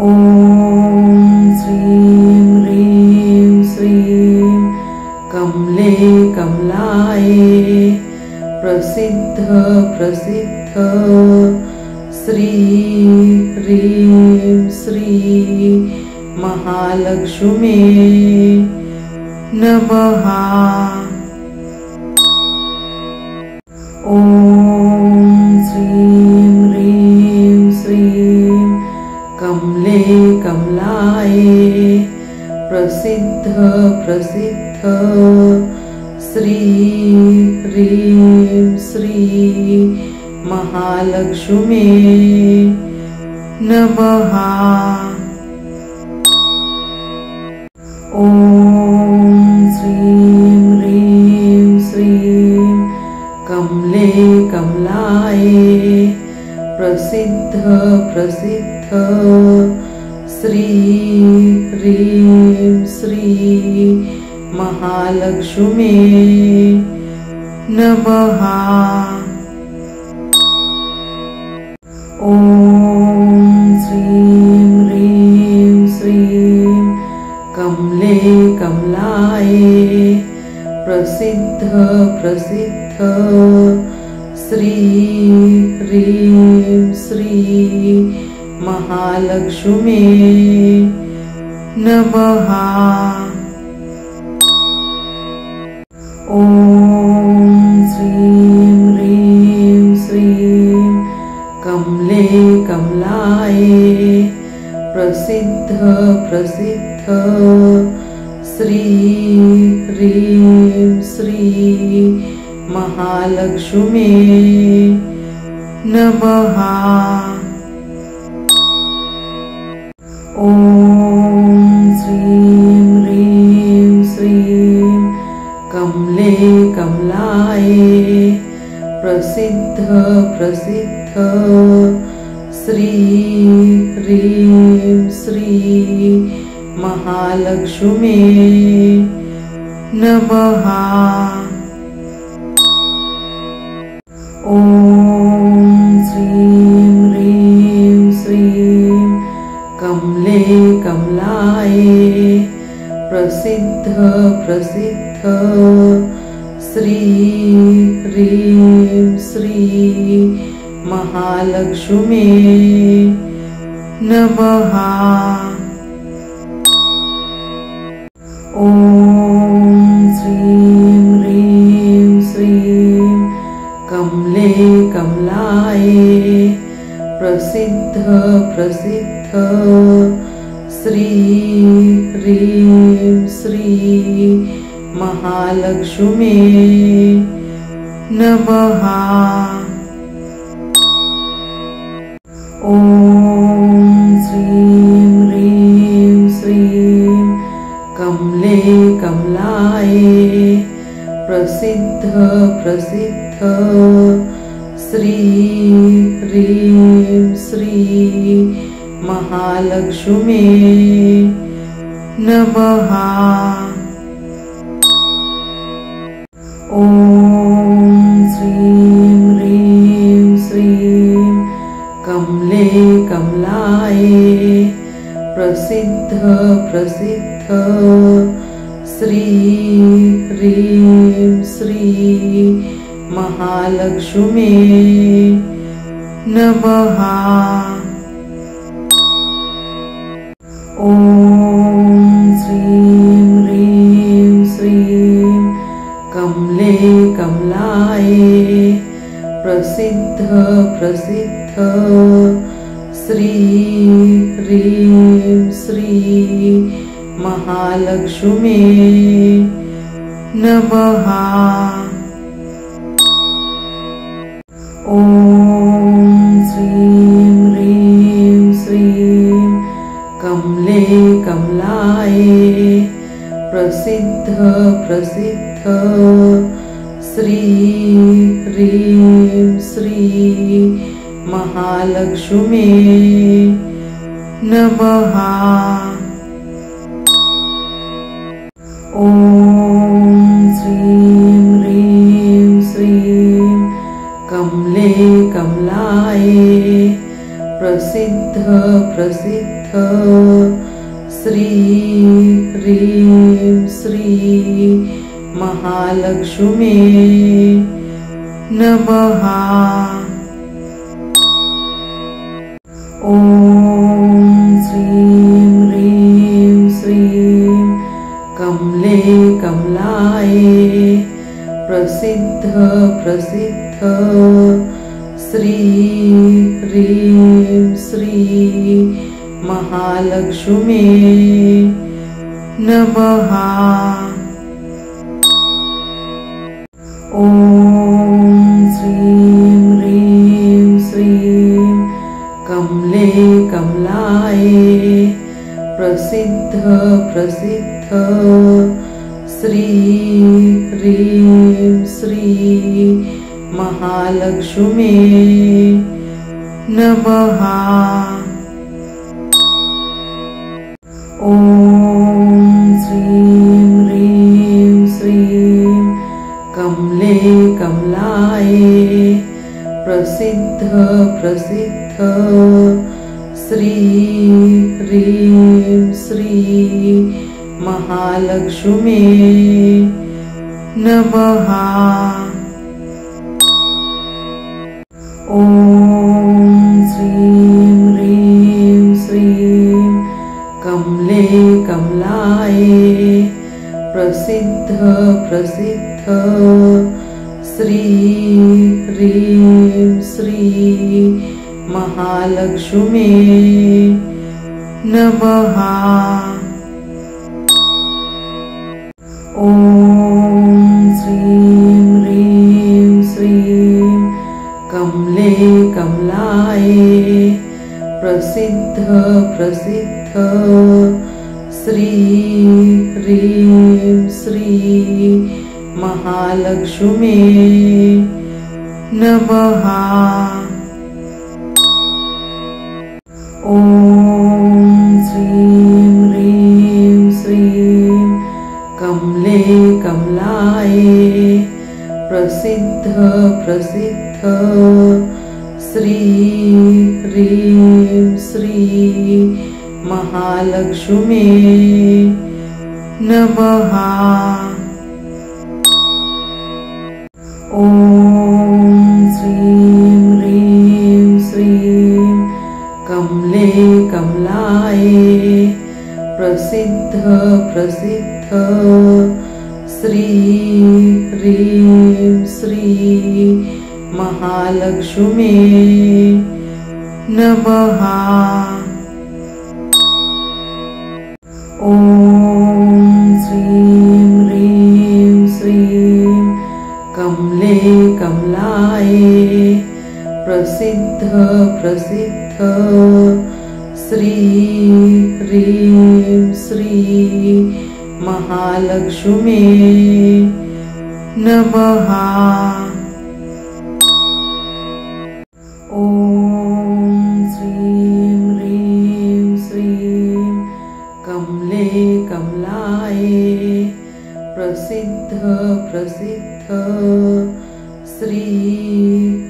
ॐ श्रीं ह्रीं श्रीं कमले कमलाये प्रसिद्ध प्रसिद्ध श्री ह्रीं श्री महालक्ष्मी नमः। ॐ श्रीं ह्रीं श्रीं कमले कमलाये प्रसिद्ध प्रसिद्ध श्री ह्रीं श्री महालक्ष्मी नमः। ॐ श्रीं ह्रीं श्रीं कमले कमलाये प्रसिद्ध प्रसिद्ध श्री ह्रीं श्री महालक्ष्मी नमः। ॐ श्रीं ह्रीं श्रीं कमले कमलाये प्रसिद्ध प्रसिद्ध श्री ह्रीं श्री महालक्ष्मी नमः। ॐ श्रीं ह्रीं श्रीं कमले कमलाये प्रसिद्ध प्रसिद्ध श्री ह्रीं श्री महालक्ष्मी नमः। ॐ श्रीं ह्रीं श्रीं कमले कमलाये प्रसिद्ध प्रसिद्ध श्री ह्रीं श्री महालक्ष्मी नमः। ॐ श्रीं ह्रीं श्रीं कमले कमलाये प्रसिद्ध प्रसिद्ध श्री ह्रीं श्री महालक्ष्मी नमः। ॐ श्रीं ह्रीं श्रीं कमले कमलाये प्रसिद्ध प्रसिद्ध श्री ह्रीं श्री महालक्ष्मी नमः। ॐ श्रीं ह्रीं श्रीं कमले कमलाये प्रसिद्ध प्रसिद्ध श्री ह्रीं श्री महालक्ष्मी नमः। ॐ श्रीं ह्रीं श्रीं कमले कमलाये प्रसिद्ध प्रसिद्ध श्री ह्रीं श्री महालक्ष्मी नमः। ॐ श्रीं ह्रीं श्रीं कमले कमलाये प्रसिद्ध प्रसिद्ध श्री ह्रीं श्री महालक्ष्मी नमः। ॐ श्रीं ह्रीं श्रीं कमले कमलाये प्रसिद्ध प्रसिद्ध श्री ह्रीं श्री महालक्ष्मी नमः। ॐ श्रीं ह्रीं श्रीं कमले कमलाये प्रसिद्ध प्रसिद्ध श्री ह्रीं श्री महालक्ष्मी नमः। ॐ श्रीं ह्रीं श्रीं कमले कमलाये प्रसिद्ध प्रसिद्ध श्री ह्रीं श्री महालक्ष्मी नमः। ॐ श्रीं ह्रीं श्रीं कमले कमलाये प्रसिद्ध प्रसिद्ध श्री ह्रीं श्री महालक्ष्मी नमः। ॐ श्रीं ह्रीं श्रीं कमले कमलाये प्रसिद्ध प्रसिद्ध श्री ह्रीं श्री महालक्ष्मी नमः। ॐ श्रीं ह्रीं श्रीं कमले कमलाये प्रसिद्ध प्रसिद्ध श्री ह्रीं श्री महालक्ष्मी नमः। ॐ श्रीं ह्रीं श्रीं कमले कमलाये प्रसिद्ध प्रसिद्ध श्री ह्रीं श्री महालक्ष्मी नमः। ॐ श्रीं ह्रीं श्रीं कमले कमलाये प्रसिद्ध प्रसिद्ध श्री ह्रीं श्री महालक्ष्मी नमः। ॐ श्रीं ह्रीं श्रीं कमले कमलाये प्रसिद्ध प्रसिद्ध श्री ह्रीं श्री महालक्ष्मी नमः। ॐ श्रीं ह्रीं श्रीं कमले कमलाये प्रसिद्ध प्रसिद्ध श्री ह्रीं श्री महालक्ष्मी नमः। ॐ श्रीं ह्रीं श्रीं कमले कमलाये प्रसिद्ध प्रसिद्ध श्री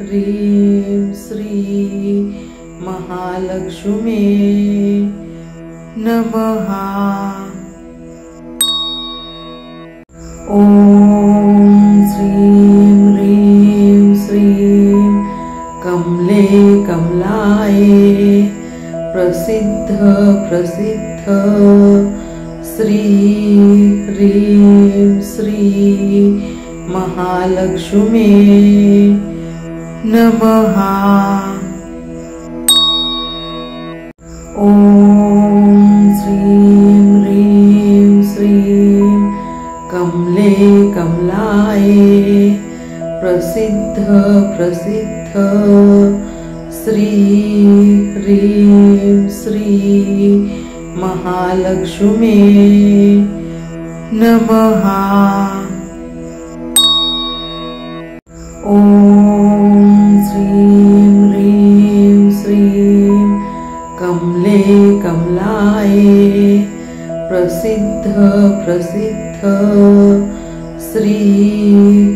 ह्रीं श्री महालक्ष्मी नमः। ॐ श्रीं ह्रीं श्रीं कमले कमलाये प्रसिद्ध प्रसिद्ध श्री ह्रीं श्री महालक्ष्मी नमः। ॐ श्रीं ह्रीं श्रीं कमले कमलाये प्रसिद्ध प्रसिद्ध श्री ह्रीं श्री महालक्ष्मी नमः। ॐ श्रीं ह्रीं श्रीं कमले कमलाये प्रसिद्ध प्रसिद्ध श्री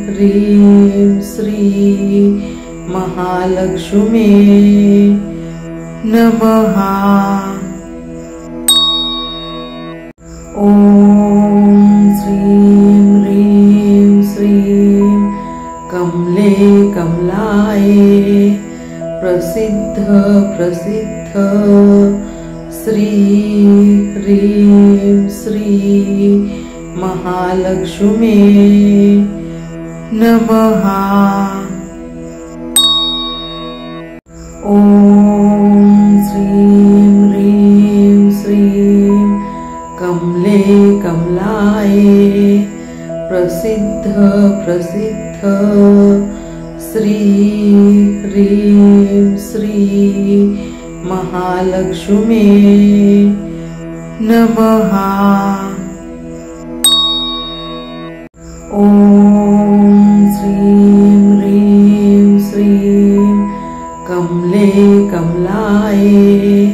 ह्रीं श्री महालक्ष्मी नमः। ॐ श्रीं ह्रीं श्रीं कमले कमलाये प्रसिद्ध प्रसिद्ध श्री ह्रीं श्री महालक्ष्मी नमः। ॐ श्रीं ह्रीं श्रीं कमले कमलाये प्रसिद्ध प्रसिद्ध श्री ह्रीं श्री महालक्ष्मी नमः। ॐ श्रीं ह्रीं श्रीं कमले कमलाये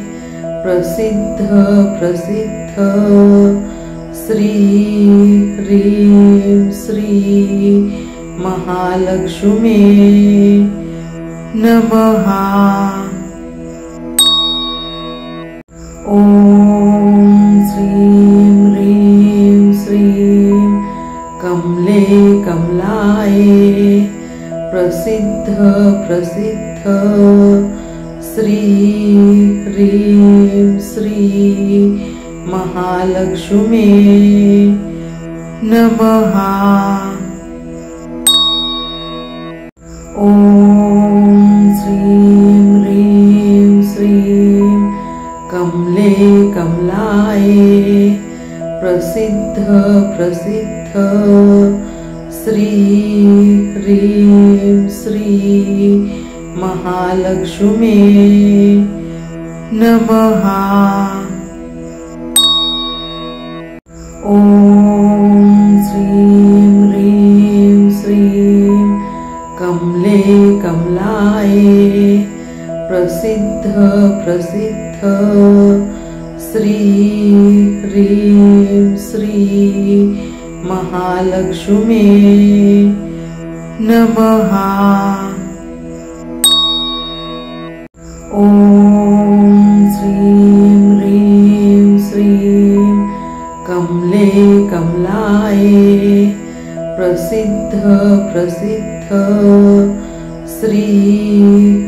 प्रसिद्ध प्रसिद्ध श्री ह्रीं श्री महालक्ष्मी नमः। ॐ श्रीं ह्रीं श्रीं कमले कमलाये प्रसिद्ध प्रसिद्ध श्री ह्रीं श्री महालक्ष्मी नमः। ॐ श्रीं ह्रीं श्रीं कमले कमलाये प्रसिद्ध प्रसिद्ध श्री ह्रीं श्री महालक्ष्मी नमः। ॐ श्रीं ह्रीं श्रीं कमले कमलाये प्रसिद्ध प्रसिद्ध श्री ह्रीं श्री महालक्ष्मी नमः। ॐ श्रीं ह्रीं श्रीं कमले कमलाये प्रसिद्ध प्रसिद्ध श्री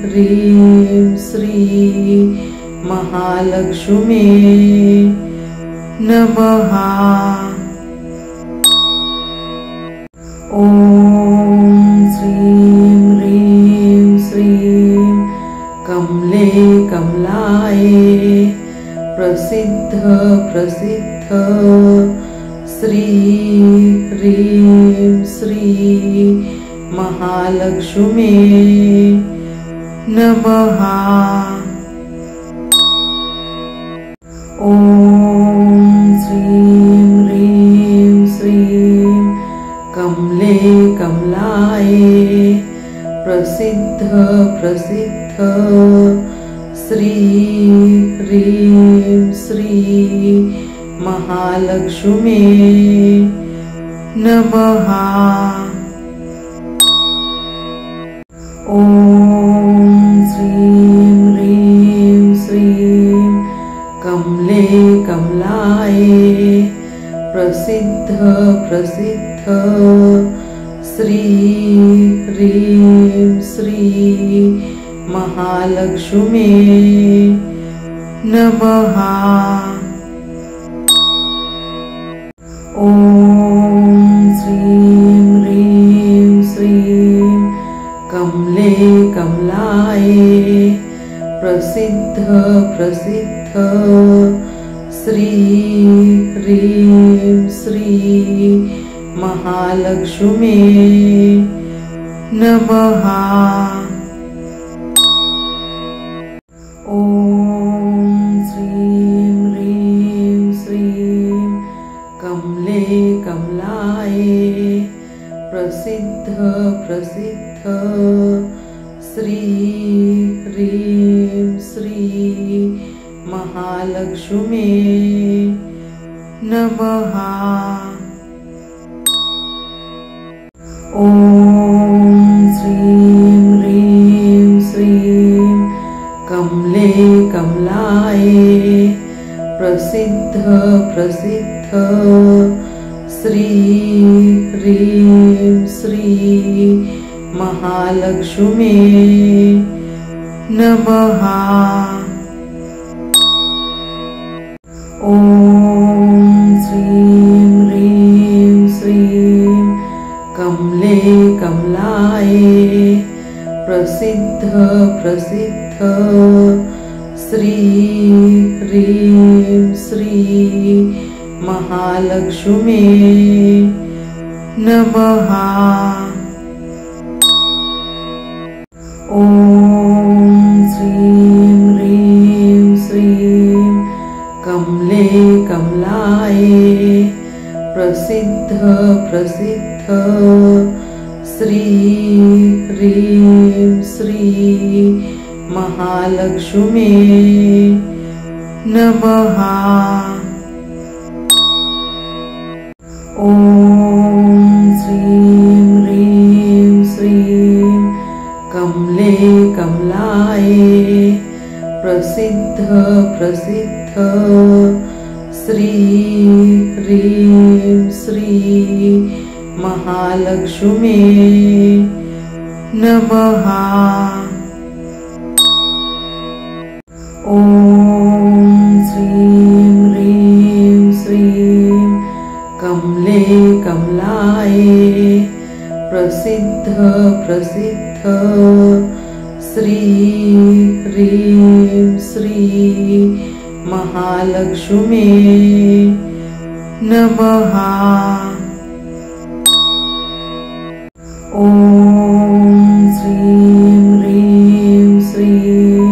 ह्रीं श्री महालक्ष्मी नमः। ॐ श्रीं ह्रीं श्रीं कमले कमलाये प्रसिद्ध प्रसिद्ध श्री ह्रीं श्री महालक्ष्मी नमः। ॐ श्रीं ह्रीं श्रीं कमले कमलाये प्रसिद्ध प्रसिद्ध श्री ह्रीं श्री महालक्ष्मी नमः। ॐ श्रीं ह्रीं श्रीं कमले कमलाये प्रसिद्ध प्रसिद्ध श्री ह्रीं श्री महालक्ष्मी नमः। ॐ श्रीं ह्रीं श्रीं कमले कमलाये प्रसिद्ध प्रसिद्ध श्री ह्रीं श्री महालक्ष्मी नमः। ॐ श्रीं ह्रीं श्रीं कमले कमलाये प्रसिद्ध प्रसिद्ध श्री ह्रीं श्री महालक्ष्मी नमः। ॐ श्रीं ह्रीं श्रीं कमले प्रसिद्ध प्रसिद्ध श्री ह्रीं श्री महालक्ष्मी नमः। ॐ श्रीं ह्रीं श्रीं कमले कमलाये प्रसिद्ध प्रसिद्ध श्री ह्रीं श्री महालक्ष्मी नमः। ॐ श्रीं ह्रीं श्रीं कमले कमलाये प्रसिद्ध प्रसिद्ध श्री ह्रीं श्री महालक्ष्मी नमः। ॐ श्रीं ह्रीं श्रीं कमले कमलाये प्रसिद्ध प्रसिद्ध श्री ह्रीं श्री महालक्ष्मी नमः। ॐ श्रीं ह्रीं श्रीं कमले कमलाये प्रसिद्ध प्रसिद्ध श्री ह्रीं श्री महालक्ष्मी नमः। ॐ श्रीं ह्रीं श्रीं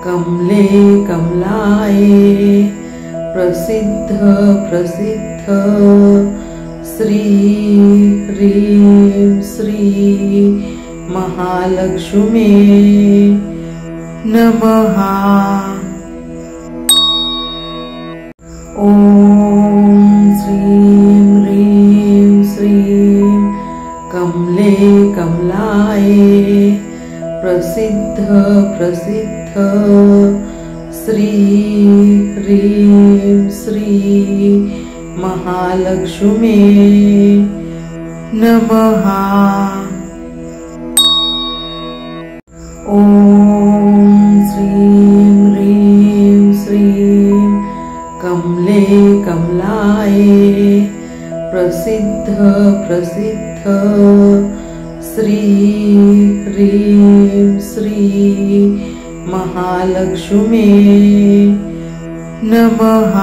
कमले कमलाये प्रसिद्ध प्रसिद्ध श्री ह्रीं श्री महालक्ष्मी नमः। ॐ श्रीं ह्रीं श्रीं कमले कमलाये प्रसिद्ध प्रसिद्ध श्री ह्रीं श्री महालक्ष्मी नमः। ॐ श्रीं ह्रीं श्रीं कमले कमलाये प्रसिद्ध प्रसिद्ध श्री ह्रीं श्री महालक्ष्मी नमः।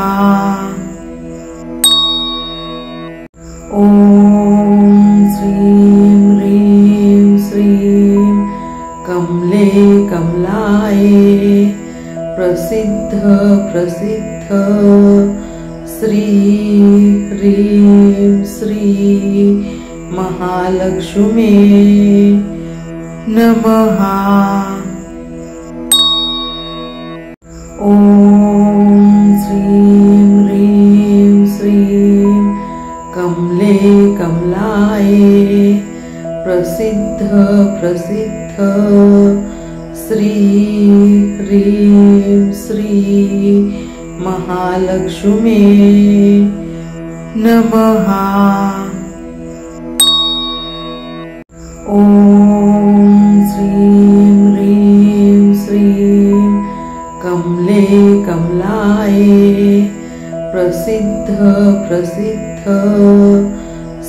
ॐ श्रीं ह्रीं श्रीं कमले कमलाये प्रसिद्ध प्रसिद्ध श्री ह्रीं श्री महालक्ष्मी नमः। ॐ श्रीं ह्रीं श्रीं कमले कमलाये प्रसिद्ध प्रसिद्ध श्री ह्रीं श्री महालक्ष्मी नमः। ॐ श्रीं ह्रीं श्रीं कमले कमलाये प्रसिद्ध प्रसिद्ध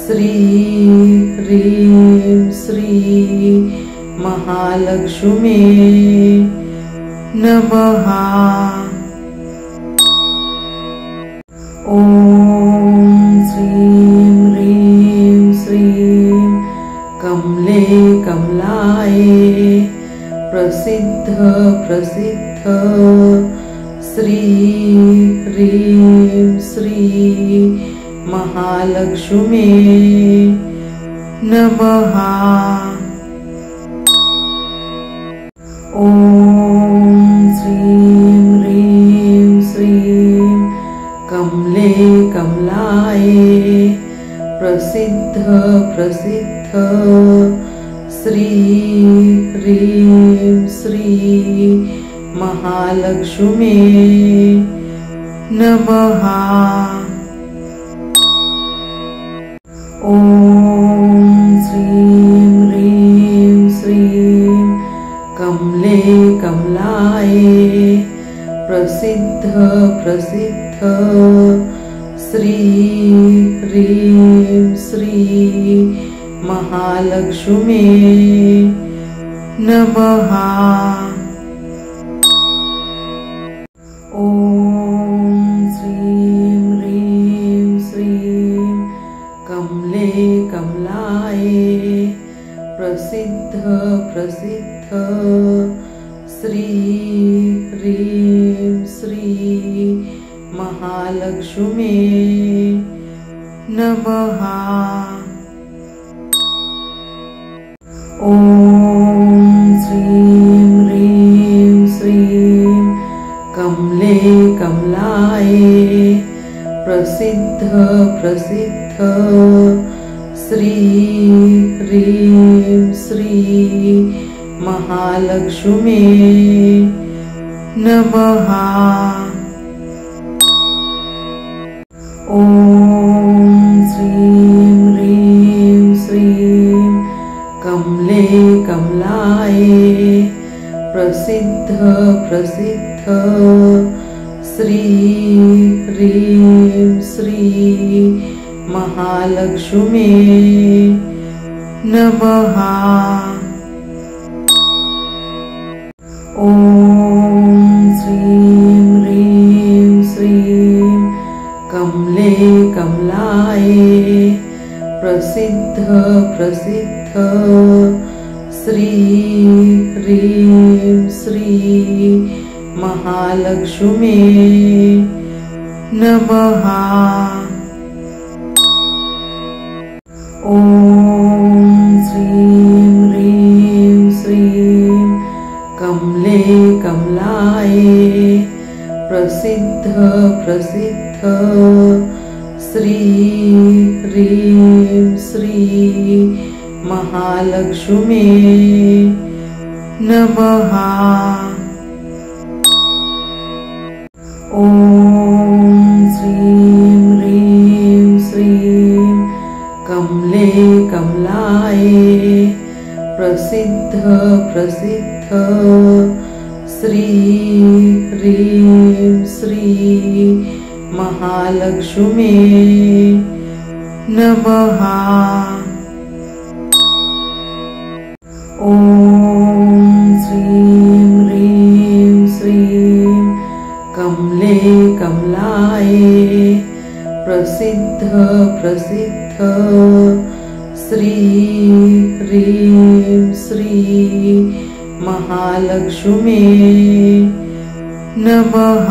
श्री ह्रीं श्री महालक्ष्मी नमः। ॐ श्रीं ह्रीं श्रीं कमले कमलाये प्रसिद्ध प्रसिद्ध श्री ह्रीं श्री महालक्ष्मी नमः। ॐ श्रीं ह्रीं श्रीं कमले कमलाये प्रसिद्ध प्रसिद्ध श्री ह्रीं श्री महालक्ष्मी नमः। ॐ श्रीं ह्रीं श्रीं कमले कमलाये प्रसिद्ध प्रसिद्ध श्री ह्रीं श्री महालक्ष्मी नमः। ॐ श्रीं ह्रीं श्रीं कमले कमलाये प्रसिद्ध प्रसिद्ध श्री ह्रीं श्री महालक्ष्मी नमः। ॐ श्रीं ह्रीं श्रीं कमले कमलाये प्रसिद्ध प्रसिद्ध श्री ह्रीं श्री महालक्ष्मी नमः। ॐ श्रीं ह्रीं श्रीं कमले कमलाये प्रसिद्ध प्रसिद्ध श्री ह्रीं श्री महालक्ष्मी नमः। ॐ श्रीं ह्रीं श्रीं कमले कमलाये प्रसिद्ध प्रसिद्ध श्री ह्रीं श्री महालक्ष्मी नमः। ॐ श्रीं ह्रीं श्रीं कमले कमलाये प्रसिद्ध प्रसिद्ध श्री ह्रीं श्री महालक्ष्मी नमः। ॐ श्रीं ह्रीं श्रीं कमले कमलाये प्रसिद्ध प्रसिद्ध श्री ह्रीं श्री महालक्ष्मी नमः। ॐ श्रीं ह्रीं श्रीं कमले कमलाये प्रसिद्ध प्रसिद्ध श्री ह्रीं श्री महालक्ष्मी नमः।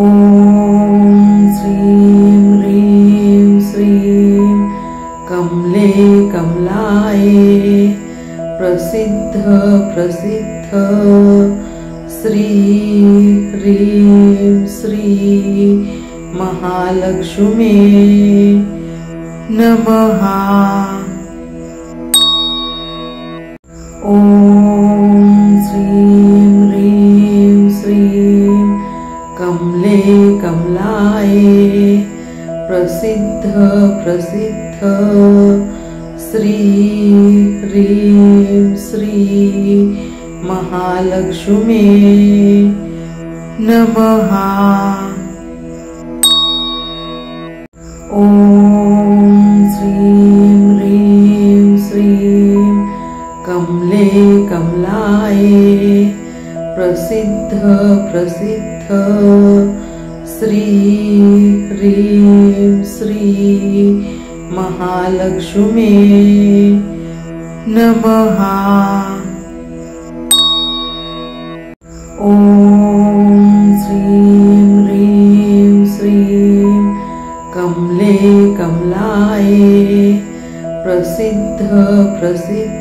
ॐ श्रीं ह्रीं श्रीं कमले कमलाये प्रसिद्ध प्रसिद्ध श्री ह्रीं श्री महालक्ष्मी नमः। ॐ श्रीं ह्रीं श्रीं कमले कमलाये प्रसिद्ध प्रसिद्ध श्री ह्रीं श्री महालक्ष्मी नमः। ॐ श्रीं ह्रीं श्रीं कमले कमलाये प्रसिद्ध प्रसिद्ध श्री ह्रीं श्री महालक्ष्मी नमः। ॐ श्रीं ह्रीं श्रीं कमले कमलाये प्रसिद्ध प्रसिद्ध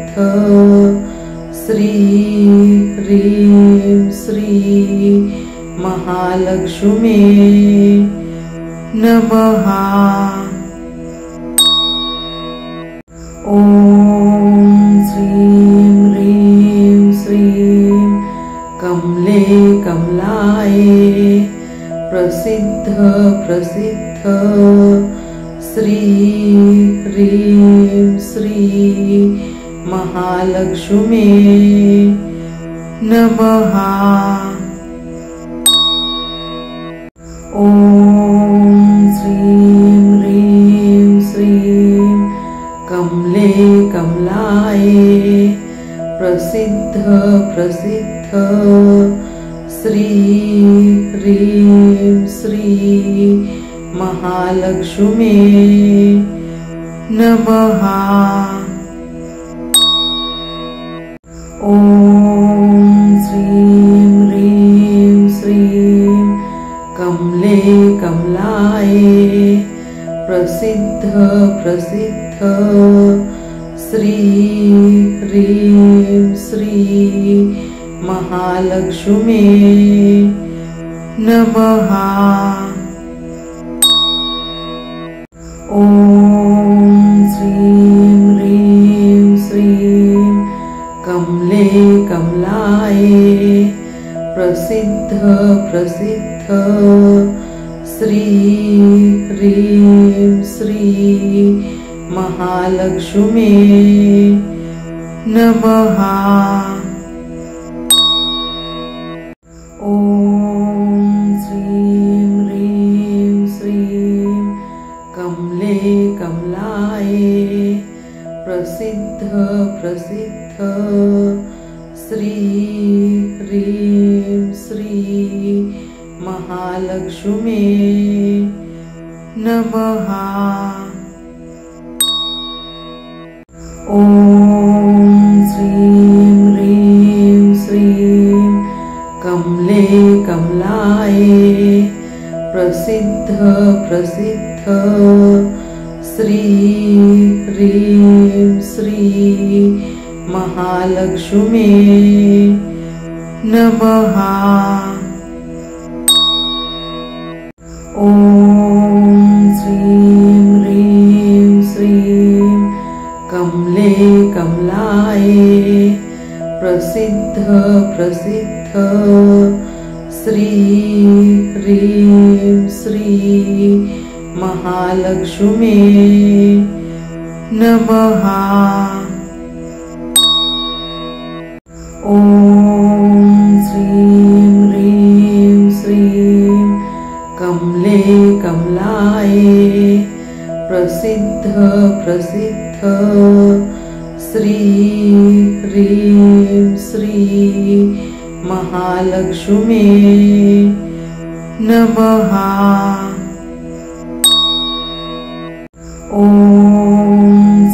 श्री ह्रीं श्री महालक्ष्मी नमः। ॐ श्रीं ह्रीं श्रीं कमले कमलाये प्रसिद्ध प्रसिद्ध श्री ह्रीं श्री महालक्ष्मी नमः। ॐ श्रीं ह्रीं श्रीं कमले कमलाये प्रसिद्ध प्रसिद्ध श्री ह्रीं श्री महालक्ष्मी नमः। ॐ श्रीं ह्रीं श्रीं कमले कमलाये प्रसिद्ध प्रसिद्ध श्री ह्रीं श्री महालक्ष्मी नमः। ॐ श्रीं ह्रीं श्रीं कमले कमलाये प्रसिद्ध प्रसिद्ध श्री ह्रीं श्री महालक्ष्मी नमः। ॐ श्रीं ह्रीं श्रीं कमले कमलाये प्रसिद्ध प्रसिद्ध श्री ह्रीं श्री महालक्ष्मी नमः। ॐ श्रीं ह्रीं श्रीं कमले कमलाये प्रसिद्ध प्रसिद्ध श्री ह्रीं श्री महालक्ष्मी नमः। ॐ श्रीं ह्रीं श्रीं कमले कमलाये प्रसिद्ध प्रसिद्ध श्री ह्रीं श्री महालक्ष्मी नमः। ॐ श्रीं ह्रीं श्रीं कमले कमलाये प्रसिद्ध प्रसिद्ध श्री ह्रीं श्री महालक्ष्मी नमः। ॐ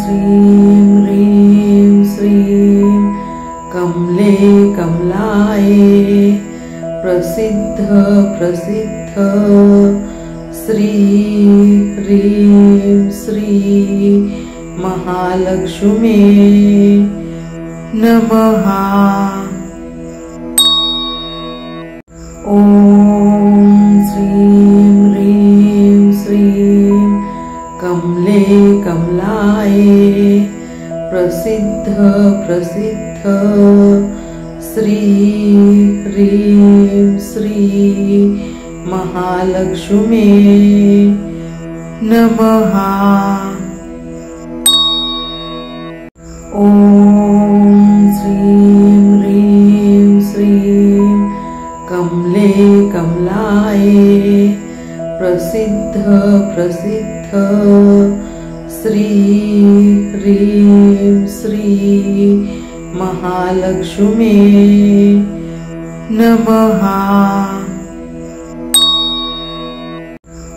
श्रीं ह्रीं श्रीं कमले कमलाये प्रसिद्ध प्रसिद्ध श्री ह्रीं श्री महालक्ष्मी नमः। ॐ श्रीं ह्रीं श्रीं कमले कमलाये प्रसिद्ध प्रसिद्ध श्री ह्रीं श्री महालक्ष्मी नमः। ॐ श्रीं ह्रीं श्रीं कमले कमलाये प्रसिद्ध प्रसिद्ध श्री ह्रीं श्री महालक्ष्मी नमः।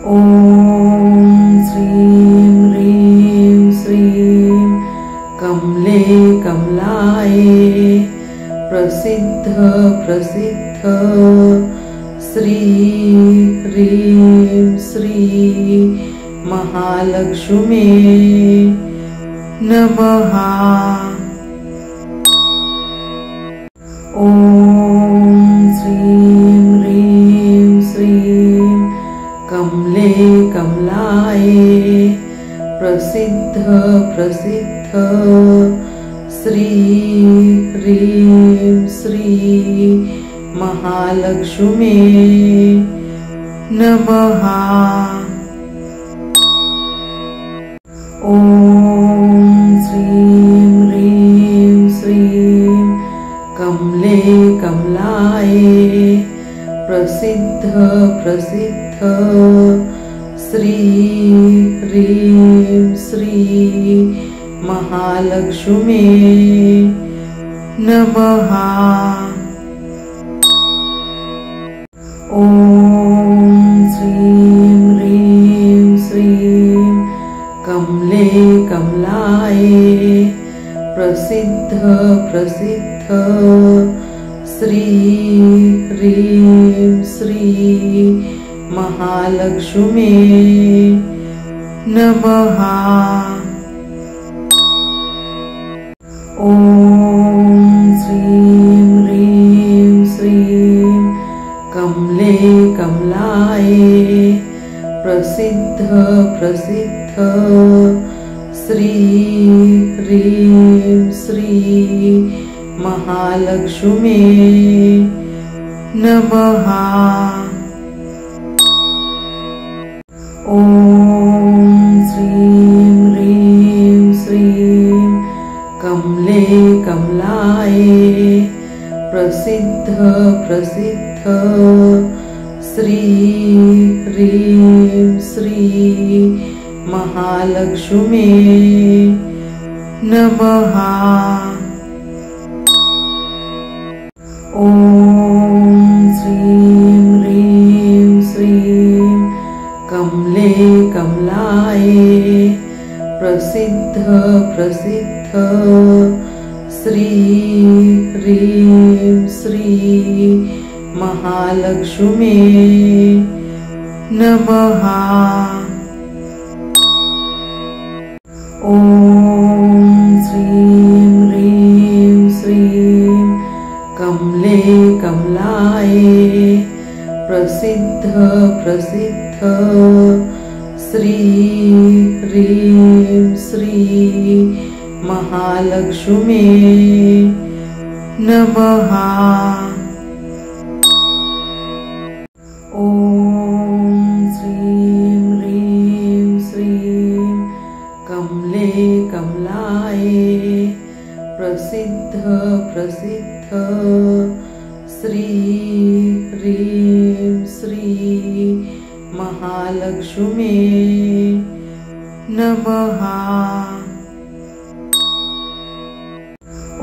ॐ श्रीं ह्रीं श्रीं कमले कमलाये प्रसिद्ध प्रसिद्ध श्री ह्रीं श्री महालक्ष्मी नमः। ॐ श्रीं ह्रीं श्रीं कमले कमलाये प्रसिद्ध प्रसिद्ध श्री ह्रीं श्री महालक्ष्मी महालक्ष्मी नमः। ॐ श्रीं ह्रीं श्रीं कमले कमलाये प्रसिद्ध प्रसिद्ध श्री ह्रीं श्री महालक्ष्मी नमः। ॐ श्रीं ह्रीं श्रीं कमले कमलाये प्रसिद्ध प्रसिद्ध श्री ह्रीं श्री महालक्ष्मी नमः। ॐ श्रीं ह्रीं श्रीं कमले कमलाये प्रसिद्ध प्रसिद्ध श्री ह्रीं श्री महालक्ष्मी नमः। ॐ श्रीं ह्रीं श्रीं कमले कमलाये प्रसिद्ध प्रसिद्ध श्री ह्रीं श्री महालक्ष्मी नमः। ॐ श्रीं ह्रीं श्रीं कमले कमलाये प्रसिद्ध प्रसिद्ध श्री ह्रीं श्री महालक्ष्मी नमः। ॐ श्रीं ह्रीं श्रीं कमले कमलाये प्रसिद्ध प्रसिद्ध श्री ह्रीं श्री महालक्ष्मी नमः। ॐ श्रीं ह्रीं श्रीं कमले कमलाये प्रसिद्ध प्रसिद्ध श्री ह्रीं श्री महालक्ष्मी नमः।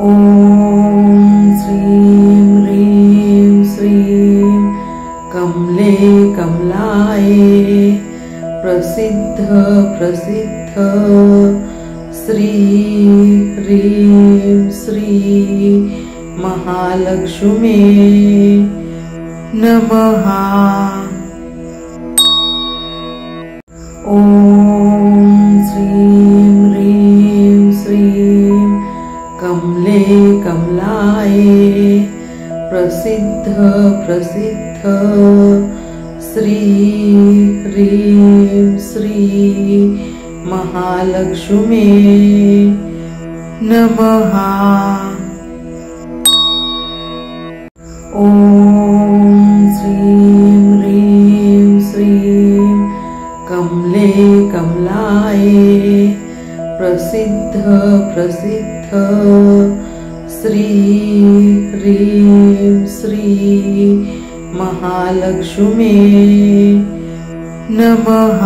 ॐ श्रीं ह्रीं श्रीं कमले कमलाये प्रसिद्ध प्रसिद्ध श्री ह्रीं श्री महालक्ष्मी नमः। ॐ श्रीं ह्रीं श्रीं कमले कमलाये प्रसिद्ध प्रसिद्ध श्री ह्रीं श्री महालक्ष्मी नमः। ॐ श्रीं ह्रीं श्रीं कमले कमलाये प्रसिद्ध प्रसिद्ध श्री ह्रीं श्री महालक्ष्मी नमः।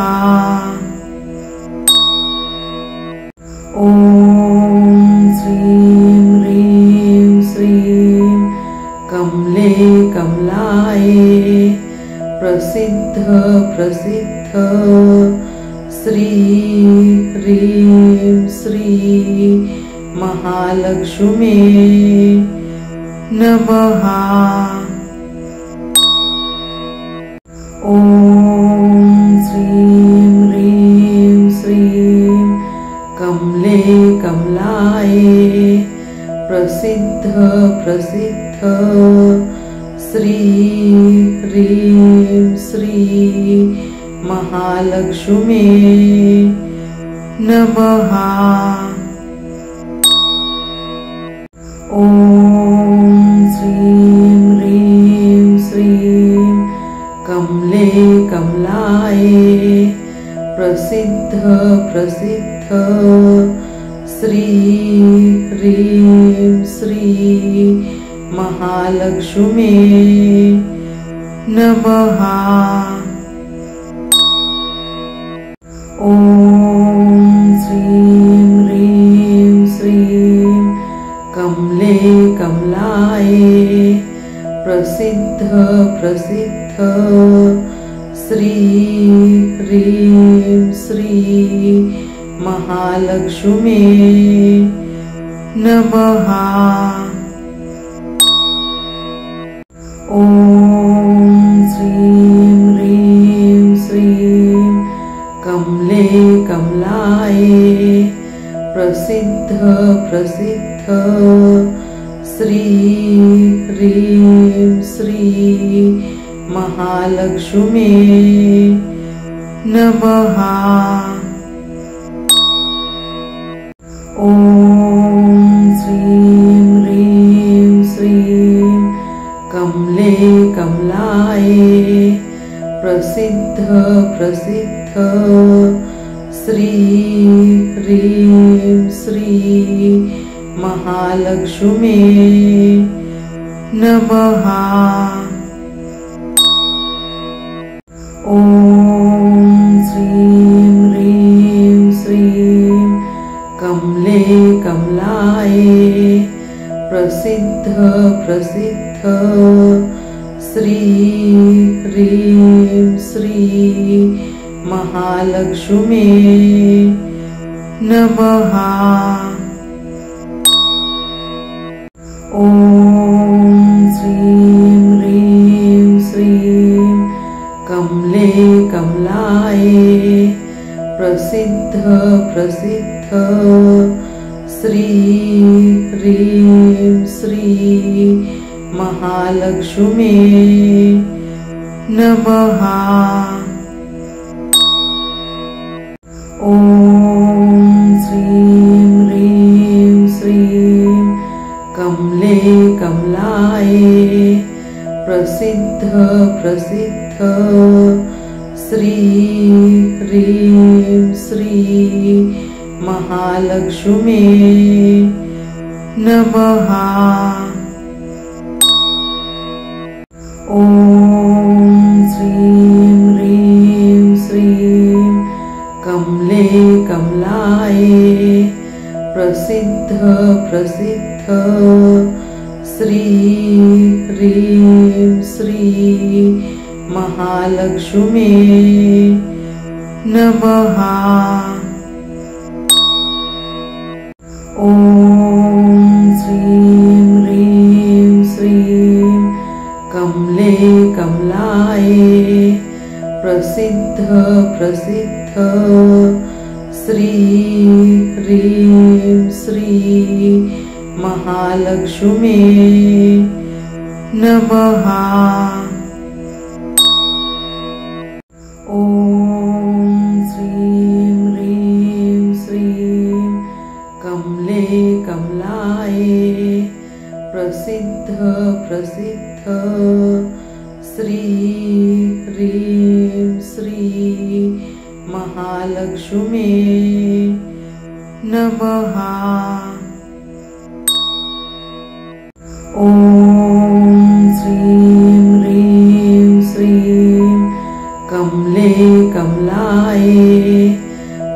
ॐ श्रीं ह्रीं श्रीं कमले कमलाये प्रसिद्ध प्रसिद्ध श्री ह्रीं श्री महालक्ष्मी नमः। ॐ श्रीं ह्रीं श्रीं कमले कमलाये प्रसिद्ध प्रसिद्ध श्री ह्रीं श्री महालक्ष्मी नमः। ॐ श्रीं ह्रीं कमले कमलाये प्रसिद्ध प्रसिद्ध श्री ह्रीं श्री महालक्ष्मी नमः। ॐ श्रीं ह्रीं श्रीं कमले कमलाये प्रसिद्ध प्रसिद्ध श्री ह्रीं श्री महालक्ष्मी नमः। ॐ श्रीं ह्रीं श्रीं कमले कमलाये प्रसिद्ध प्रसिद्ध श्री ह्रीं श्री महालक्ष्मी नमः। ॐ श्रीं ह्रीं श्रीं कमले कमलाये प्रसिद्ध प्रसिद्ध श्री ह्रीं श्री महालक्ष्मी नमः। ॐ श्रीं ह्रीं श्रीं कमले कमलाये प्रसिद्ध प्रसिद्ध श्री ह्रीं श्री महालक्ष्मी नमः। ॐ श्रीं ह्रीं श्रीं कमले कमलाये प्रसिद्ध प्रसिद्ध श्री ह्रीं श्री महालक्ष्मी नमः। ॐ श्रीं ह्रीं श्रीं कमले कमलाये प्रसिद्ध प्रसिद्ध श्री ह्रीं श्री महालक्ष्मी नमः। ॐ श्रीं ह्रीं श्रीं कमले कमलाये प्रसिद्ध प्रसिद्ध श्री ह्रीं श्री महालक्ष्मी नमः। ॐ श्रीं ह्रीं श्रीं कमले कमलाये प्रसिद्ध प्रसिद्ध श्री ह्रीं श्री महालक्ष्मी नमः। ॐ श्रीं ह्रीं श्रीं कमले कमलाये प्रसिद्ध प्रसिद्ध श्री ह्रीं श्री महालक्ष्मी नमः। ॐ श्रीं ह्रीं श्रीं कमले कमलाये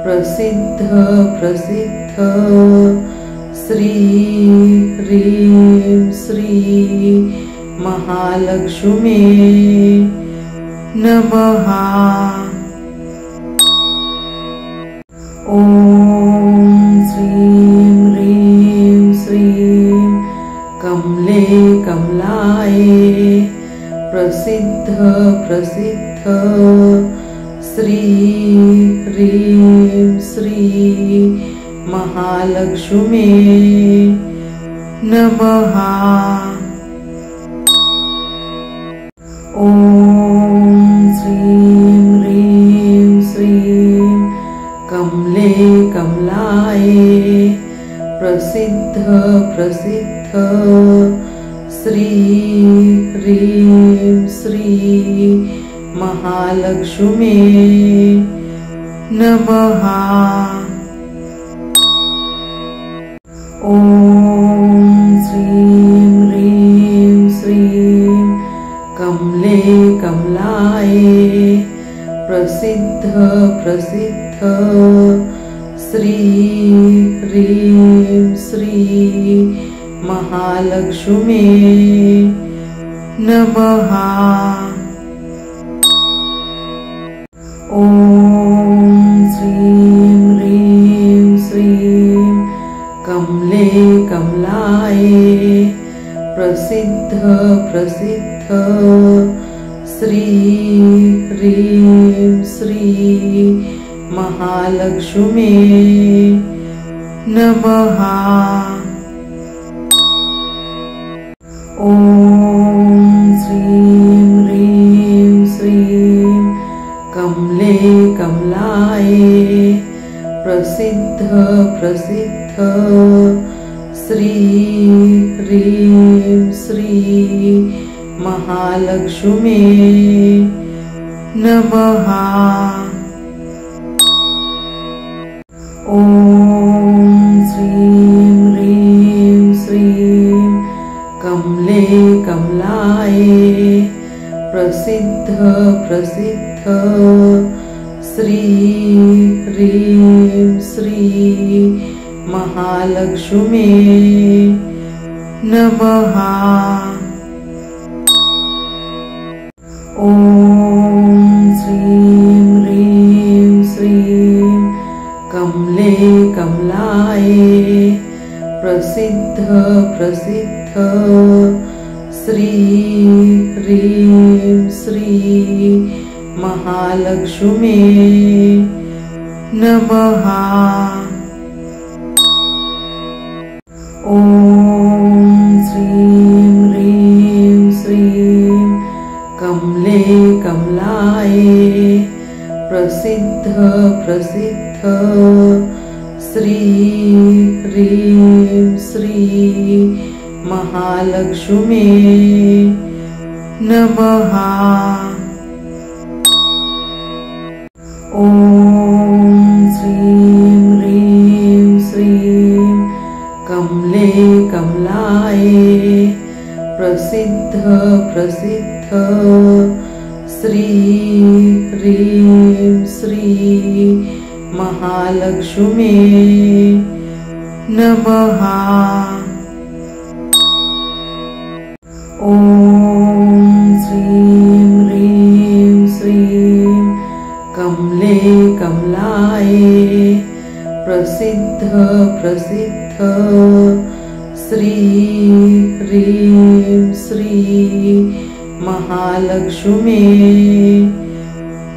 प्रसिद्ध प्रसिद्ध श्री ह्रीं श्री महालक्ष्मी नमः। ॐ श्रीं ह्रीं श्रीं कमले कमलाये प्रसिद्ध प्रसिद्ध श्री ह्रीं श्री महालक्ष्मी नमः। ॐ श्रीं ह्रीं श्रीं कमले कमलाये प्रसिद्ध प्रसिद्ध श्री ह्रीं श्री महालक्ष्मी नमः। ॐ श्रीं ह्रीं श्रीं कमले कमलाये प्रसिद्ध प्रसिद्ध श्री ह्रीं श्री महालक्ष्मी नमः। ॐ श्रीं ह्रीं श्रीं कमले कमलाये प्रसिद्ध प्रसिद्ध श्री ह्रीं श्री महालक्ष्मी नमः। ॐ श्रीं ह्रीं श्रीं कमले कमलाये प्रसिद्ध प्रसिद्ध श्री ह्रीं श्री महालक्ष्मी नमः। ॐ श्रीं ह्रीं श्रीं कमले कमलाये प्रसिद्ध प्रसिद्ध श्री ह्रीं श्री महालक्ष्मी नमः। ॐ श्रीं ह्रीं श्रीं कमले कमलाये प्रसिद्ध प्रसिद्ध श्री ह्रीं श्री महालक्ष्मी नमः। ॐ श्रीं ह्रीं श्रीं कमले कमलाये प्रसिद्ध प्रसिद्ध श्री ह्रीं श्री महालक्ष्मी नमः। ॐ श्रीं ह्रीं श्रीं कमले कमलाये प्रसिद्ध प्रसिद्ध श्री ह्रीं श्री महालक्ष्मी नमः। ॐ श्रीं ह्रीं श्रीं कमले कमलाये प्रसिद्ध प्रसिद्ध श्री ह्रीं श्री महालक्ष्मी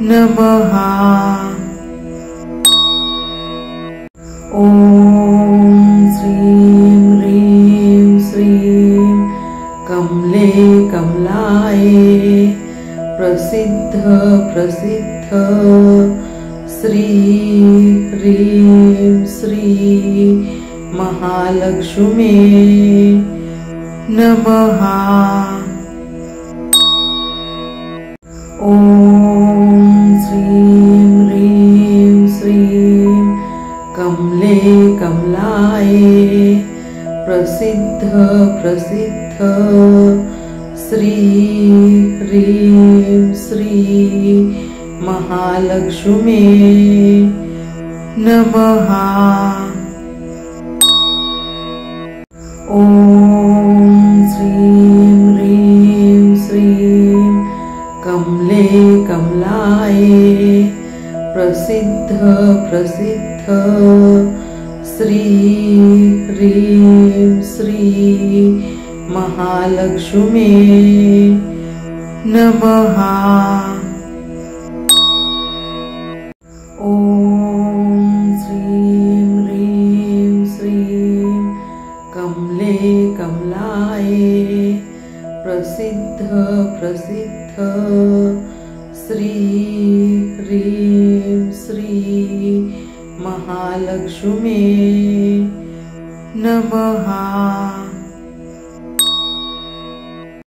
नमः। ॐ श्रीं ह्रीं श्रीं कमले कमलाये प्रसिद्ध प्रसिद्ध श्री ह्रीं श्री महालक्ष्मी नमः। ॐ श्रीं ह्रीं श्रीं कमले कमलाये प्रसिद्ध प्रसिद्ध श्री ह्रीं श्री महालक्ष्मी नमः। ॐ श्रीं ह्रीं श्रीं कमले कमलाये प्रसिद्ध प्रसिद्ध श्री ह्रीं श्री महालक्ष्मी नमः। ॐ श्रीं ह्रीं श्रीं कमले कमलाये प्रसिद्ध प्रसिद्ध श्री ह्रीं श्री महालक्ष्मी नमः।